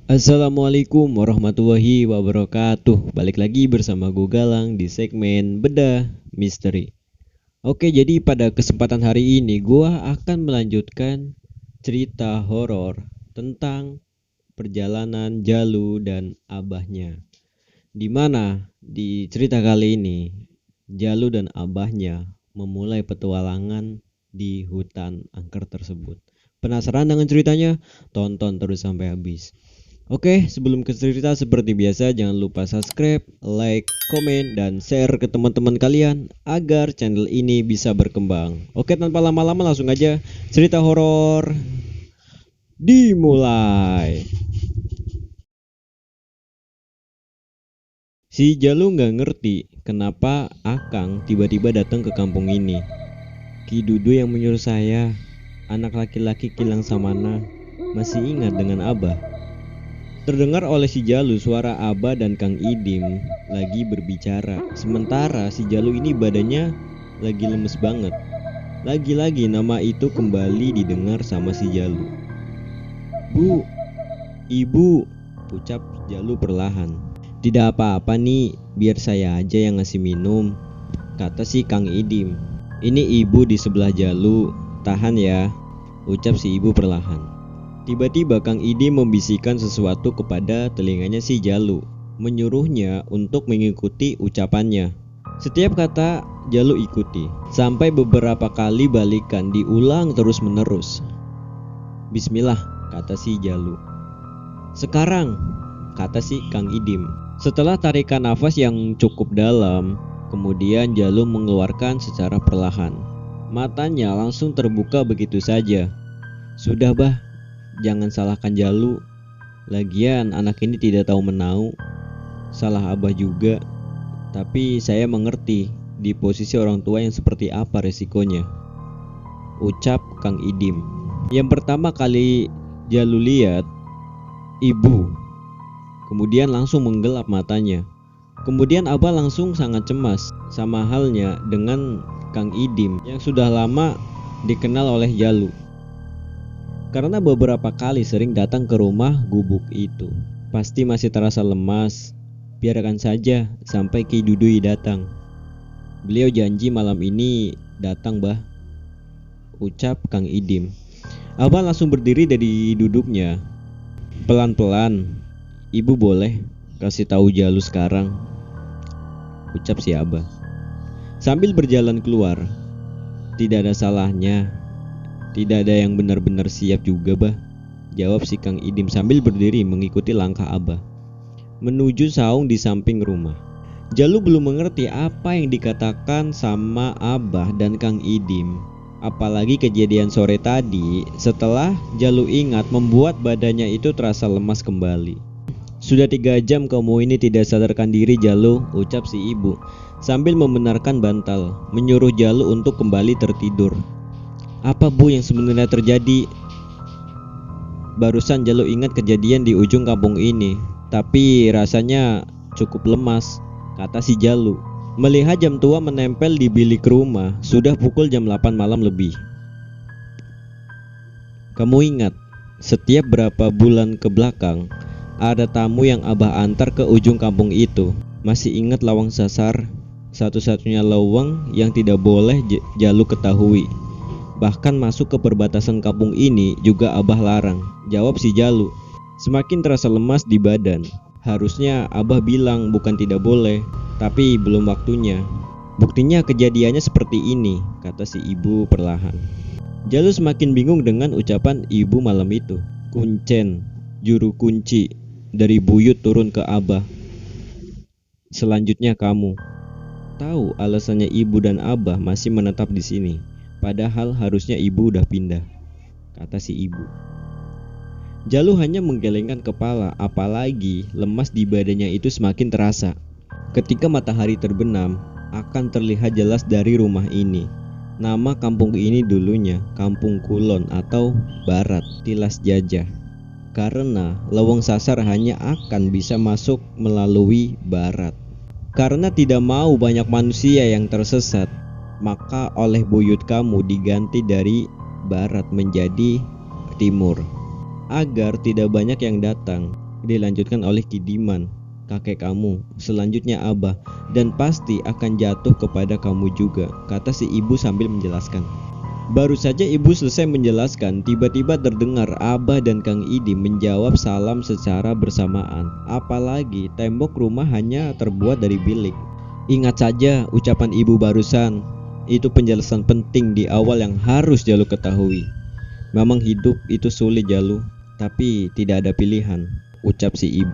Assalamualaikum warahmatullahi wabarakatuh. Balik lagi bersama gue Galang di segmen Bedah Misteri. Oke, jadi pada kesempatan hari ini gue akan melanjutkan cerita horor tentang perjalanan Jalu dan abahnya. Dimana di cerita kali ini Jalu dan abahnya memulai petualangan di hutan angker tersebut. Penasaran dengan ceritanya? Tonton terus sampai habis. Oke, sebelum ke cerita seperti biasa jangan lupa subscribe, like, komen, dan share ke teman-teman kalian agar channel ini bisa berkembang. Oke, tanpa lama-lama langsung aja cerita horor dimulai. Si Jalu nggak ngerti kenapa Akang tiba-tiba datang ke kampung ini. Ki Dudu yang menyuruh saya, anak laki-laki Kilang Samana, masih ingat dengan Abah. Terdengar oleh si Jalu suara Abah dan Kang Idim lagi berbicara. Sementara si Jalu ini badannya lagi lemes banget. Lagi-lagi nama itu kembali didengar sama si Jalu. Bu, ibu, ucap Jalu perlahan. Tidak apa-apa nih, biar saya aja yang ngasih minum, kata si Kang Idim. Ini ibu di sebelah Jalu, tahan ya, ucap si ibu perlahan. Tiba-tiba Kang Idim membisikkan sesuatu kepada telinganya si Jalu, menyuruhnya untuk mengikuti ucapannya. Setiap kata Jalu ikuti, sampai beberapa kali balikan diulang terus-menerus. Bismillah, kata si Jalu. Sekarang, kata si Kang Idim. Setelah tarikan nafas yang cukup dalam, kemudian Jalu mengeluarkan secara perlahan. Matanya langsung terbuka begitu saja. Sudah bah, jangan salahkan Jalu. Lagian anak ini tidak tahu menau. Salah Abah juga. Tapi saya mengerti di posisi orang tua yang seperti apa resikonya, ucap Kang Idim. Yang pertama kali Jalu lihat ibu, kemudian langsung menggelap matanya. Kemudian Abah langsung sangat cemas, sama halnya dengan Kang Idim yang sudah lama dikenal oleh Jalu, karena beberapa kali sering datang ke rumah gubuk itu. Pasti masih terasa lemas. Biarkan saja sampai Ki Dudui datang. Beliau janji malam ini datang bah, ucap Kang Idim. Abah langsung berdiri dari duduknya. Pelan-pelan, ibu boleh kasih tahu Jalu sekarang, ucap si Abah. Sambil berjalan keluar. Tidak ada salahnya. Tidak ada yang benar-benar siap juga bah, jawab si Kang Idim sambil berdiri mengikuti langkah Abah menuju saung di samping rumah. Jalu belum mengerti apa yang dikatakan sama Abah dan Kang Idim. Apalagi kejadian sore tadi setelah Jalu ingat membuat badannya itu terasa lemas kembali. Sudah 3 jam kamu ini tidak sadarkan diri Jalu, ucap si ibu sambil membenarkan bantal, menyuruh Jalu untuk kembali tertidur. Apa bu yang sebenarnya terjadi? Barusan Jalu ingat kejadian di ujung kampung ini, tapi rasanya cukup lemas, kata si Jalu. Melihat jam tua menempel di bilik rumah, sudah pukul jam 8 malam lebih. Kamu ingat, setiap berapa bulan ke belakang ada tamu yang Abah antar ke ujung kampung itu. Masih ingat lawang sasar, satu-satunya lawang yang tidak boleh Jalu ketahui. Bahkan masuk ke perbatasan kampung ini juga Abah larang, jawab si Jalu. Semakin terasa lemas di badan. Harusnya Abah bilang bukan tidak boleh, tapi belum waktunya. Buktinya kejadiannya seperti ini, kata si ibu perlahan. Jalu semakin bingung dengan ucapan ibu malam itu. Kuncen, juru kunci, dari buyut turun ke Abah. Selanjutnya kamu. Tahu alasannya ibu dan Abah masih menetap di sini. Padahal harusnya ibu udah pindah, kata si ibu. Jalu hanya menggelengkan kepala, apalagi lemas di badannya itu semakin terasa. Ketika matahari terbenam, akan terlihat jelas dari rumah ini. Nama kampung ini dulunya Kampung Kulon atau Barat Tilas Jajah. Karena lawang sasar hanya akan bisa masuk melalui barat. Karena tidak mau banyak manusia yang tersesat, maka oleh buyut kamu diganti dari barat menjadi timur, agar tidak banyak yang datang. dilanjutkan oleh Kidiman, kakek kamu, selanjutnya Abah, dan pasti akan jatuh kepada kamu juga, kata si ibu sambil menjelaskan. Baru saja ibu selesai menjelaskan, tiba-tiba terdengar Abah dan Kang Idim menjawab salam secara bersamaan. Apalagi tembok rumah hanya terbuat dari bilik. Ingat saja ucapan ibu barusan, itu penjelasan penting di awal yang harus Jalu ketahui. Memang hidup itu sulit Jalu, tapi tidak ada pilihan, ucap si ibu.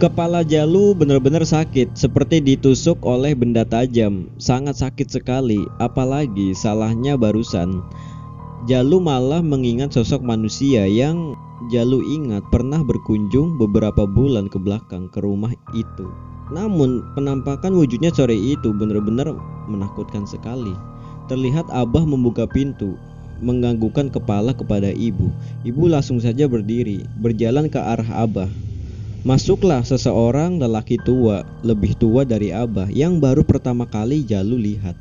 Kepala Jalu benar-benar sakit, seperti ditusuk oleh benda tajam. Sangat sakit sekali, apalagi salahnya barusan. Jalu malah mengingat sosok manusia yang Jalu ingat pernah berkunjung beberapa bulan ke belakang ke rumah itu. Namun penampakan wujudnya sore itu benar-benar menakutkan sekali. Terlihat Abah membuka pintu, menganggukkan kepala kepada ibu. Ibu langsung saja berdiri, berjalan ke arah Abah. Masuklah seseorang lelaki tua, lebih tua dari Abah yang baru pertama kali Jalu lihat.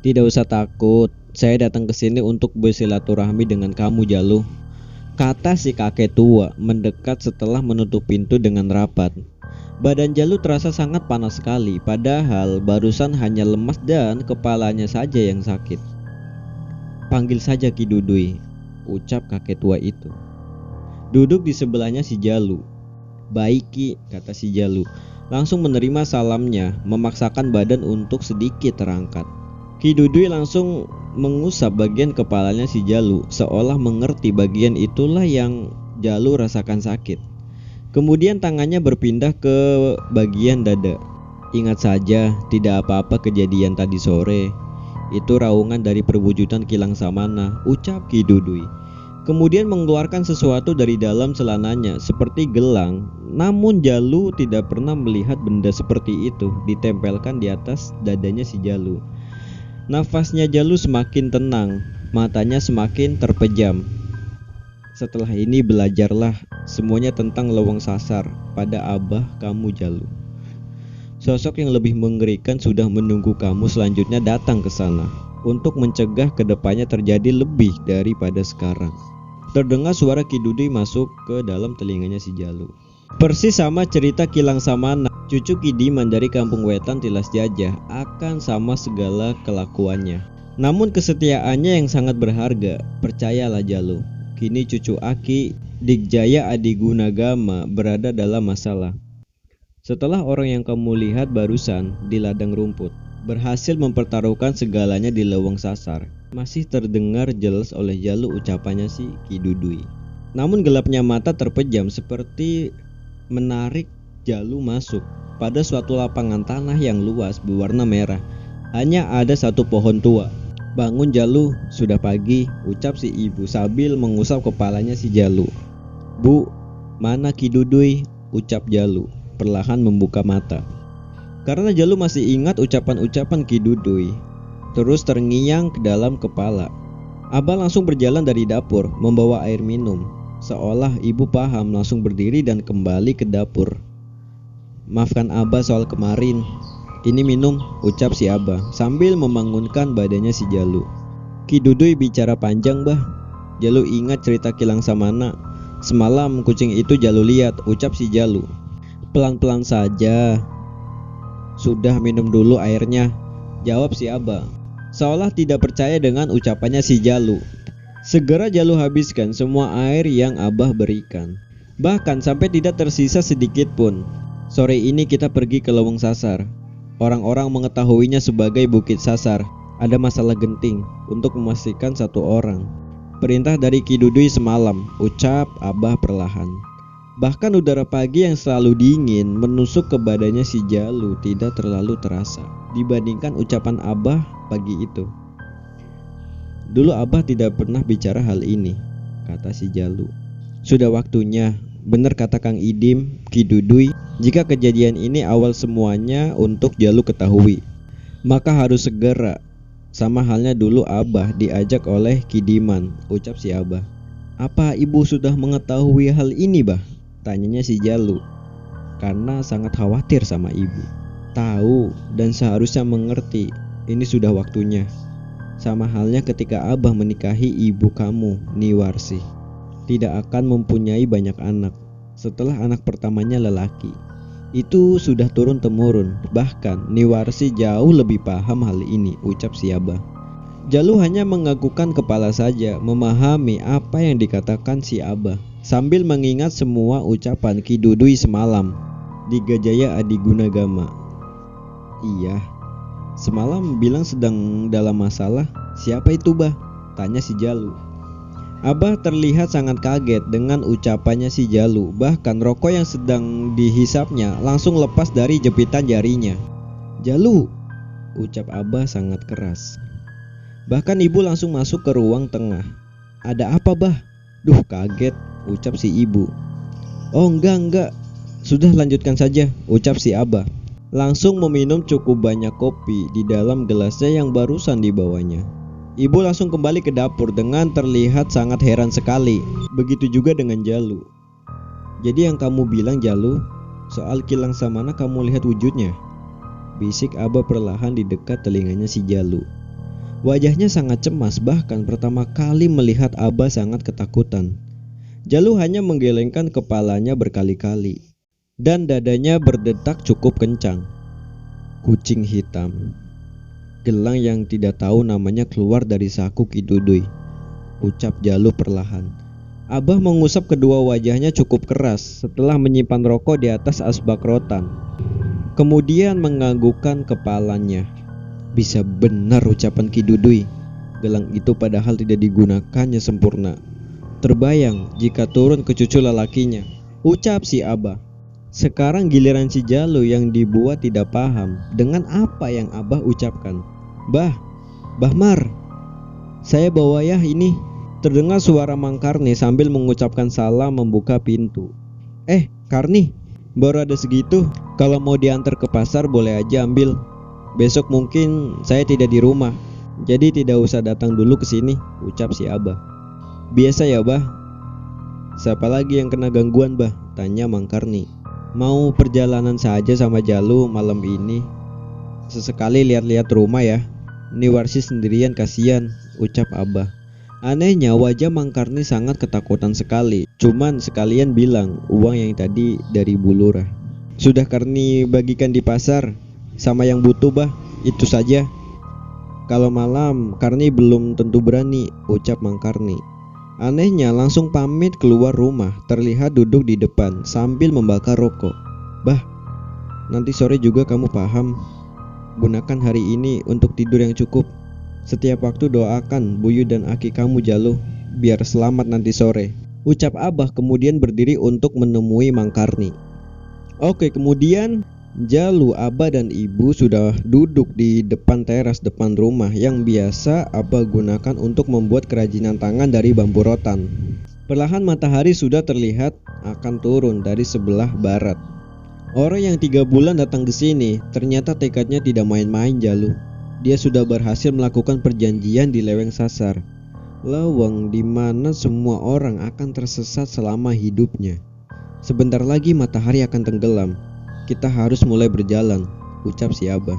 Tidak usah takut, saya datang ke sini untuk bersilaturahmi dengan kamu Jalu, kata si kakek tua mendekat setelah menutup pintu dengan rapat. Badan Jalu terasa sangat panas sekali, padahal barusan hanya lemas dan kepalanya saja yang sakit. Panggil saja Ki Dudui, ucap kakek tua itu. Duduk di sebelahnya si Jalu. Baik Ki, kata si Jalu, langsung menerima salamnya, memaksakan badan untuk sedikit terangkat. Ki Dudui langsung mengusap bagian kepalanya si Jalu, seolah mengerti bagian itulah yang Jalu rasakan sakit. Kemudian tangannya berpindah ke bagian dada. Ingat saja, tidak apa-apa kejadian tadi sore. Itu raungan dari perwujudan Kilang Samana, ucap Ki Dudui. Kemudian mengeluarkan sesuatu dari dalam celananya seperti gelang. Namun Jalu tidak pernah melihat benda seperti itu ditempelkan di atas dadanya si Jalu. Nafasnya Jalu semakin tenang, matanya semakin terpejam. Setelah ini belajarlah semuanya tentang leweng sasar pada Abah kamu Jalu. Sosok yang lebih mengerikan sudah menunggu kamu selanjutnya datang ke sana untuk mencegah kedepannya terjadi lebih daripada sekarang. Terdengar suara Ki Dudui masuk ke dalam telinganya si Jalu. Persis sama cerita Kilang Samana, cucu Kidiman dari Kampung Wetan Tilas Jajah, akan sama segala kelakuannya. Namun kesetiaannya yang sangat berharga, percayalah Jalu. Kini cucu Aki, Dikjaya Adigunagama berada dalam masalah. Setelah orang yang kamu lihat barusan di ladang rumput berhasil mempertaruhkan segalanya di leweng sasar, masih terdengar jelas oleh Jalu ucapannya si Ki Dudui. Namun gelapnya mata terpejam seperti menarik Jalu masuk pada suatu lapangan tanah yang luas berwarna merah. Hanya ada satu pohon tua. Bangun Jalu, sudah pagi, ucap si ibu sambil mengusap kepalanya si Jalu. Bu, mana Ki Dudui? Ucap Jalu, perlahan membuka mata. Karena Jalu masih ingat ucapan-ucapan Ki Dudui, terus terngiang ke dalam kepala. Abah langsung berjalan dari dapur membawa air minum. Seolah ibu paham, langsung berdiri dan kembali ke dapur. Maafkan Abah soal kemarin. Ini minum, ucap si Abah sambil membangunkan badannya si Jalu. Ki Dudui bicara panjang bah. Jalu ingat cerita Kilang Samana. Semalam kucing itu Jalu lihat, ucap si Jalu. Pelan-pelan saja. Sudah minum dulu airnya, jawab si Abah, seolah tidak percaya dengan ucapannya si Jalu. Segera Jalu habiskan semua air yang Abah berikan, bahkan sampai tidak tersisa sedikit pun. Sore ini kita pergi ke leweng sasar. Orang-orang mengetahuinya sebagai Bukit Sasar. Ada masalah genting untuk memastikan satu orang. Perintah dari Ki Dudui semalam, ucap Abah perlahan. Bahkan udara pagi yang selalu dingin menusuk ke badannya si Jalu tidak terlalu terasa dibandingkan ucapan Abah pagi itu. Dulu Abah tidak pernah bicara hal ini, kata si Jalu. Sudah waktunya, benar kata Kang Idim, Ki Dudui, jika kejadian ini awal semuanya untuk Jalu ketahui, maka harus segera. Sama halnya dulu Abah diajak oleh Kidiman, ucap si Abah. Apa ibu sudah mengetahui hal ini bah? Tanyanya si Jalu, karena sangat khawatir sama ibu. Tahu dan seharusnya mengerti, ini sudah waktunya. Sama halnya ketika Abah menikahi ibu kamu, Niwarsi. Tidak akan mempunyai banyak anak. setelah anak pertamanya lelaki. Itu sudah turun-temurun, bahkan Niwarsi jauh lebih paham hal ini, ucap si Abah. Jalu hanya menganggukkan kepala saja, memahami apa yang dikatakan si Abah, sambil mengingat semua ucapan Ki Dudui semalam di Gajaya Adigunagama. Iya, semalam bilang sedang dalam masalah. Siapa itu, Bah? Tanya si Jalu. Abah terlihat sangat kaget dengan ucapannya si Jalu. Bahkan rokok yang sedang dihisapnya langsung lepas dari jepitan jarinya. Jalu, ucap Abah sangat keras. Bahkan ibu langsung masuk ke ruang tengah. Ada apa, Bah? Duh, kaget, ucap si ibu. Oh, enggak. Sudah, lanjutkan saja, ucap si Abah. Langsung meminum cukup banyak kopi di dalam gelasnya yang barusan dibawanya. Ibu langsung kembali ke dapur dengan terlihat sangat heran sekali. Begitu juga dengan Jalu. Jadi yang kamu bilang, Jalu, soal Kilang Samana kamu lihat wujudnya? Bisik Abah perlahan di dekat telinganya si Jalu. Wajahnya sangat cemas, bahkan pertama kali melihat Abah sangat ketakutan. Jalu hanya menggelengkan kepalanya berkali-kali dan dadanya berdetak cukup kencang. Kucing hitam. Gelang yang tidak tahu namanya keluar dari saku Ki Dudui, ucap Jalu perlahan. Abah mengusap kedua wajahnya cukup keras setelah menyimpan rokok di atas asbak rotan. Kemudian menganggukkan kepalanya. Bisa benar ucapan Ki Dudui. Gelang itu padahal tidak digunakannya sempurna. Terbayang jika turun ke cucu lelakinya, ucap si Abah. Sekarang giliran si Jalu yang dibuat tidak paham dengan apa yang Abah ucapkan. Bah Mar, saya bawa ya ini. Terdengar suara Mang Karni sambil mengucapkan salam membuka pintu. Karni, baru ada segitu. Kalau mau diantar ke pasar boleh aja ambil. Besok mungkin saya tidak di rumah, jadi tidak usah datang dulu ke sini, ucap si Abah. Biasa ya, Bah? Siapa lagi yang kena gangguan, Bah? Tanya Mang Karni. Mau perjalanan saja sama Jalu malam ini. Sesekali lihat-lihat rumah ya. Niwarsi sendirian kasihan, ucap Abah. Anehnya wajah Mang Karni sangat ketakutan sekali. Cuman sekalian bilang uang yang tadi dari Bu Lurah sudah Karni bagikan di pasar sama yang butuh, Bah. Itu saja. Kalau malam Karni belum tentu berani, ucap Mang Karni. Anehnya langsung pamit keluar rumah, terlihat duduk di depan sambil membakar rokok. Bah, nanti sore juga kamu paham. Gunakan hari ini untuk tidur yang cukup. Setiap waktu doakan Buyu dan Aki kamu, Jalu, biar selamat nanti sore, ucap Abah kemudian berdiri untuk menemui Mang Karni. Oke, kemudian Jalu, Abah dan Ibu sudah duduk di depan teras depan rumah yang biasa Abah gunakan untuk membuat kerajinan tangan dari bambu rotan. Perlahan matahari sudah terlihat akan turun dari sebelah barat. Orang yang 3 bulan datang ke sini ternyata tekadnya tidak main-main, Jalu. Dia sudah berhasil melakukan perjanjian di Leweng Sasar, leweng di mana semua orang akan tersesat selama hidupnya. Sebentar lagi matahari akan tenggelam. Kita harus mulai berjalan, ucap si Abah.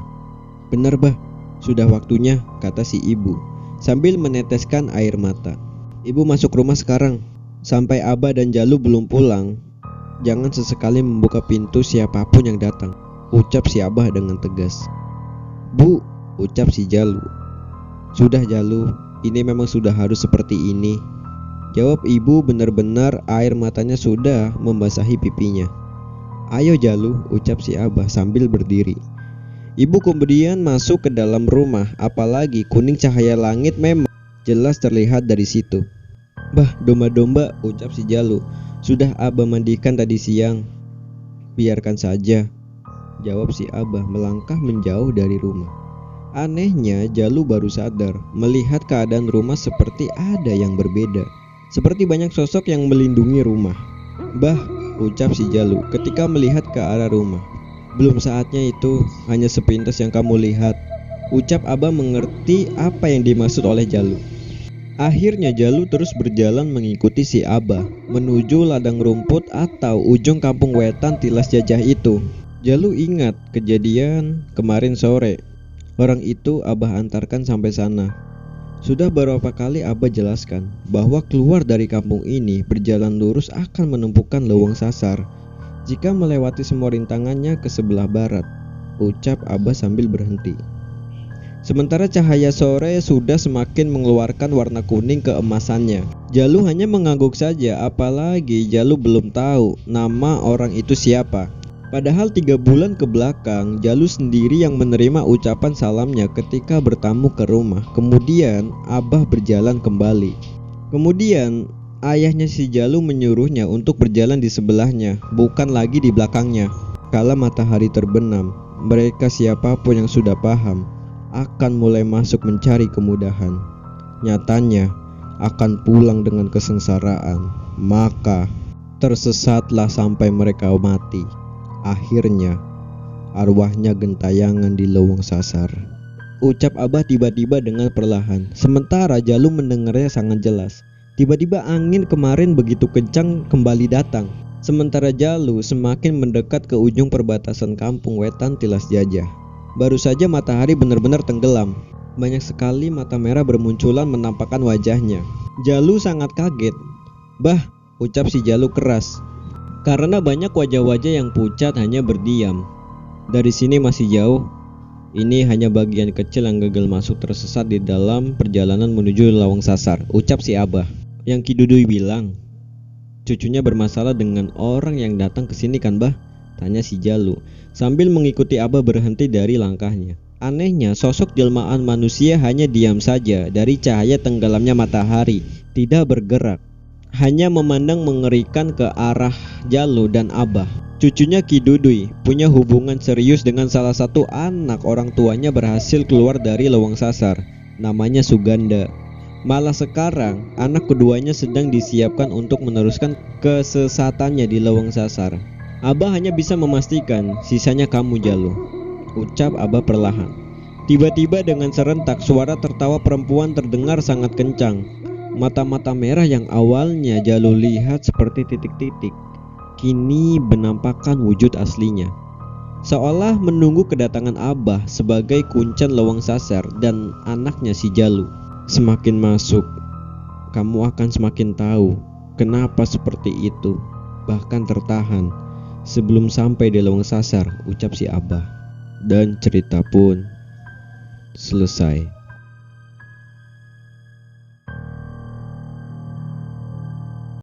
Benar, Bah, sudah waktunya, kata si ibu sambil meneteskan air mata. Ibu masuk rumah sekarang. Sampai Abah dan Jalu belum pulang, jangan sesekali membuka pintu siapapun yang datang, ucap si Abah dengan tegas. Bu, ucap si Jalu. Sudah, Jalu, ini memang sudah harus seperti ini, jawab ibu benar-benar air matanya sudah membasahi pipinya. Ayo Jalu, ucap si Abah sambil berdiri. Ibu kemudian masuk ke dalam rumah, apalagi kuning cahaya langit memang jelas terlihat dari situ. Bah, domba-domba, ucap si Jalu. Sudah Abah mandikan tadi siang. Biarkan saja, jawab si Abah melangkah menjauh dari rumah. Anehnya Jalu baru sadar melihat keadaan rumah seperti ada yang berbeda, seperti banyak sosok yang melindungi rumah. Bah, ucap si Jalu ketika melihat ke arah rumah. Belum saatnya itu, hanya sepintas yang kamu lihat, ucap Abah mengerti apa yang dimaksud oleh Jalu. Akhirnya Jalu terus berjalan mengikuti si Abah menuju ladang rumput atau ujung kampung wetan Tilas Jajah itu. Jalu ingat kejadian kemarin sore. Orang itu Abah antarkan sampai sana. Sudah beberapa kali Abah jelaskan bahwa keluar dari kampung ini berjalan lurus akan menumpukan leuweung sasar. Jika melewati semua rintangannya ke sebelah barat, ucap Abah sambil berhenti. Sementara cahaya sore sudah semakin mengeluarkan warna kuning keemasannya. Jalu hanya mengangguk saja, apalagi Jalu belum tahu nama orang itu siapa. Padahal 3 bulan ke belakang, Jalu sendiri yang menerima ucapan salamnya ketika bertamu ke rumah. Kemudian Abah berjalan kembali. Kemudian ayahnya si Jalu menyuruhnya untuk berjalan di sebelahnya, bukan lagi di belakangnya. Kala matahari terbenam, mereka siapapun yang sudah paham akan mulai masuk mencari kemudahan. Nyatanya akan pulang dengan kesengsaraan. Maka tersesatlah sampai mereka mati. Akhirnya arwahnya gentayangan di leuweung sasar, ucap Abah tiba-tiba dengan perlahan. Sementara Jalu mendengarnya sangat jelas. Tiba-tiba angin kemarin begitu kencang kembali datang. Sementara Jalu semakin mendekat ke ujung perbatasan kampung Wetan Tilas Jajah. Baru saja matahari benar-benar tenggelam. Banyak sekali mata merah bermunculan menampakkan wajahnya. Jalu sangat kaget. "Bah," ucap si Jalu keras. Karena banyak wajah-wajah yang pucat hanya berdiam. "Dari sini masih jauh. Ini hanya bagian kecil yang gagal masuk tersesat di dalam perjalanan menuju leuweung sasar," ucap si Abah. Yang Ki Dudui bilang, "Cucunya bermasalah dengan orang yang datang ke sini kan, Bah?" tanya si Jalu sambil mengikuti Abah berhenti dari langkahnya. Anehnya, sosok jelmaan manusia hanya diam saja dari cahaya tenggelamnya matahari, tidak bergerak, hanya memandang mengerikan ke arah Jalu dan Abah. Cucunya Ki Dudui punya hubungan serius dengan salah satu anak orang tuanya berhasil keluar dari leuweung sasar, namanya Suganda. Malah sekarang anak keduanya sedang disiapkan untuk meneruskan kesesatannya di leuweung sasar. "Abah hanya bisa memastikan sisanya kamu, Jalu," ucap Abah perlahan. Tiba-tiba dengan serentak suara tertawa perempuan terdengar sangat kencang. Mata-mata merah yang awalnya Jalu lihat seperti titik-titik, kini menampakkan wujud aslinya, seolah menunggu kedatangan Abah sebagai kuncen leuweung sasar dan anaknya si Jalu. "Semakin masuk, kamu akan semakin tahu kenapa seperti itu, bahkan tertahan sebelum sampai di leuweung sasar," ucap si Abah. Dan cerita pun selesai.